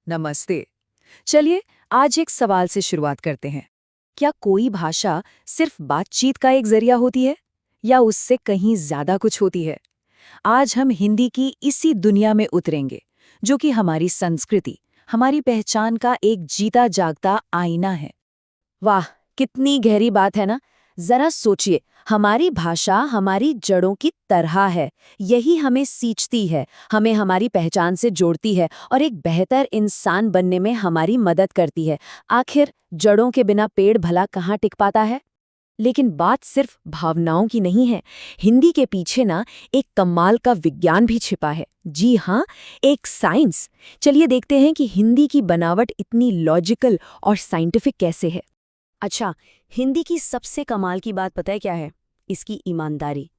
नमस्ते। चलिए आज एक सवाल से शुरुआत करते हैं। क्या कोई भाषा सिर्फ बातचीत का एक जरिया होती है या उससे कहीं ज्यादा कुछ होती है? आज हम हिंदी की इसी दुनिया में उतरेंगे, जो कि हमारी संस्कृति, हमारी पहचान का एक जीता जागता आईना है। वाह, कितनी गहरी बात है ना। जरा सोचिए, हमारी भाषा हमारी जड़ों की तरह है। यही हमें सींचती है, हमें हमारी पहचान से जोड़ती है और एक बेहतर इंसान बनने में हमारी मदद करती है। आखिर जड़ों के बिना पेड़ भला कहाँ टिक पाता है। लेकिन बात सिर्फ भावनाओं की नहीं है। हिंदी के पीछे ना एक कमाल का विज्ञान भी छिपा है। जी हाँ, एक साइंस। चलिए देखते हैं कि हिंदी की बनावट इतनी लॉजिकल और साइंटिफिक कैसे है। अच्छा, हिंदी की सबसे कमाल की बात पता है क्या है? इसकी ईमानदारी।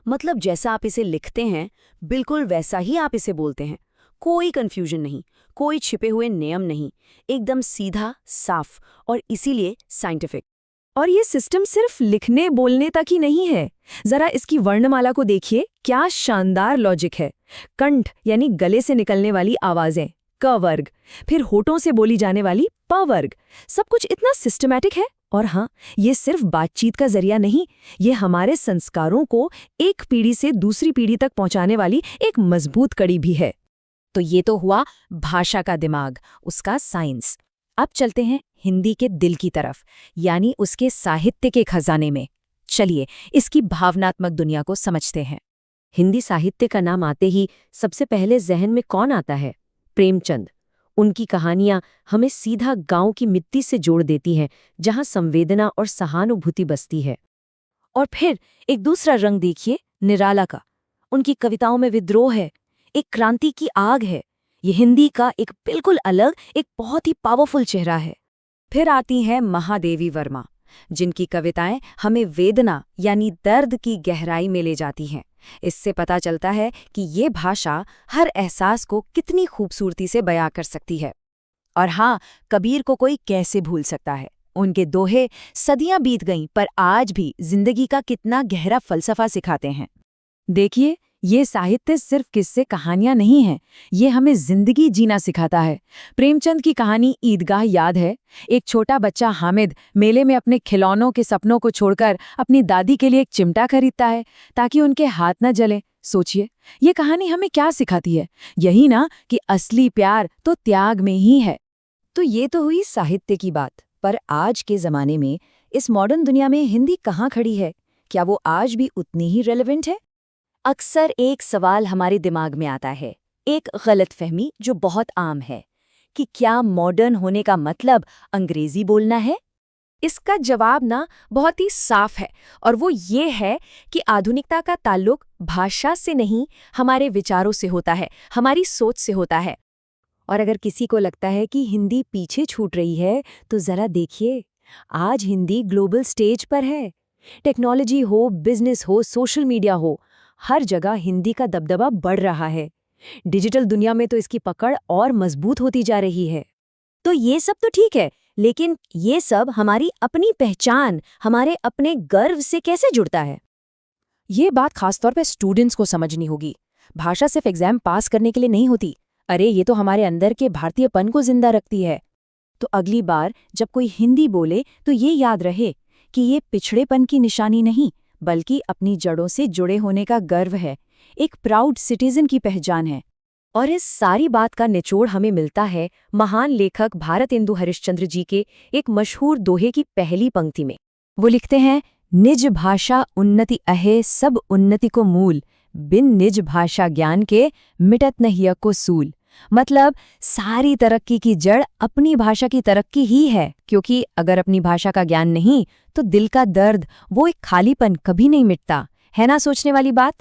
मतलब जैसा आप इसे लिखते हैं, बिल्कुल वैसा ही आप इसे बोलते हैं। कोई कंफ्यूजन नहीं, कोई छिपे हुए नियम नहीं, एकदम सीधा, साफ और इसीलिए साइंटिफिक। और ये सिस्टम सिर्फ लिखने बोलने तक ही नहीं है। जरा इसकी वर्णमाला को देखिए, क्या शानदार लॉजिक है। कंठ यानी गले से निकलने वाली आवाजें, क वर्ग, फिर होठों से बोली जाने वाली प वर्ग, सब कुछ इतना सिस्टमैटिक है। और हाँ, ये सिर्फ बातचीत का जरिया नहीं, ये हमारे संस्कारों को एक पीढ़ी से दूसरी पीढ़ी तक पहुंचाने वाली एक मजबूत कड़ी भी है। तो ये तो हुआ भाषा का दिमाग, उसका साइंस। अब चलते हैं हिंदी के दिल की तरफ, यानी उसके साहित्य के खजाने में। चलिए इसकी भावनात्मक दुनिया को समझते हैं। हिंदी साहित्य का नाम आते ही सबसे पहले जहन में कौन आता है? प्रेमचंद। उनकी कहानियां हमें सीधा गांव की मिट्टी से जोड़ देती हैं, जहां संवेदना और सहानुभूति बसती है। और फिर एक दूसरा रंग देखिए, निराला का। उनकी कविताओं में विद्रोह है, एक क्रांति की आग है। ये हिंदी का एक बिल्कुल अलग, एक बहुत ही पावरफुल चेहरा है। फिर आती हैं महादेवी वर्मा, जिनकी कविताएं हमें वेदना यानी दर्द की गहराई में ले जाती हैं। इससे पता चलता है कि ये भाषा हर एहसास को कितनी खूबसूरती से बयां कर सकती है। और हाँ, कबीर को कोई कैसे भूल सकता है। उनके दोहे सदियां बीत गईं पर आज भी जिंदगी का कितना गहरा फलसफा सिखाते हैं। देखिए, ये साहित्य सिर्फ किस्से कहानियां नहीं हैं, ये हमें जिंदगी जीना सिखाता है। प्रेमचंद की कहानी ईदगाह याद है। एक छोटा बच्चा हामिद मेले में अपने खिलौनों के सपनों को छोड़कर अपनी दादी के लिए एक चिमटा खरीदता है ताकि उनके हाथ न जलें। सोचिए, ये कहानी हमें क्या सिखाती है? यही ना कि असली प्यार तो त्याग में ही है। तो ये तो हुई साहित्य की बात, पर आज के जमाने में, इस मॉडर्न दुनिया में हिंदी कहाँ खड़ी है? क्या वो आज भी उतनी ही रेलेवेंट है? अक्सर एक सवाल हमारे दिमाग में आता है, एक गलतफहमी जो बहुत आम है, कि क्या मॉडर्न होने का मतलब अंग्रेजी बोलना है? इसका जवाब ना बहुत ही साफ है, और वो ये है कि आधुनिकता का ताल्लुक भाषा से नहीं, हमारे विचारों से होता है, हमारी सोच से होता है। और अगर किसी को लगता है कि हिंदी पीछे छूट रही है, तो जरा देखिए, आज हिंदी ग्लोबल स्टेज पर है। टेक्नोलॉजी हो, बिजनेस हो, सोशल मीडिया हो, हर जगह हिंदी का दबदबा बढ़ रहा है। डिजिटल दुनिया में तो इसकी पकड़ और मजबूत होती जा रही है। तो ये सब तो ठीक है, लेकिन ये सब हमारी अपनी पहचान, हमारे अपने गर्व से कैसे जुड़ता है? ये बात खासतौर पे स्टूडेंट्स को समझनी होगी। भाषा सिर्फ एग्जाम पास करने के लिए नहीं होती। अरे, ये तो हमारे अंदर के भारतीयपन को जिंदा रखती है। तो अगली बार जब कोई हिंदी बोले तो ये याद रहे कि ये पिछड़ेपन की निशानी नहीं, बल्कि अपनी जड़ों से जुड़े होने का गर्व है, एक प्राउड सिटीजन की पहचान है। और इस सारी बात का निचोड़ हमें मिलता है महान लेखक भारतेंदु हरिश्चंद्र जी के एक मशहूर दोहे की पहली पंक्ति में। वो लिखते हैं, निज भाषा उन्नति अहे सब उन्नति को मूल, बिन निज भाषा ज्ञान के मिटत न हिय को सूल। मतलब सारी तरक्की की जड़ अपनी भाषा की तरक्की ही है, क्योंकि अगर अपनी भाषा का ज्ञान नहीं तो दिल का दर्द, वो एक खालीपन कभी नहीं मिटता। है ना सोचने वाली बात?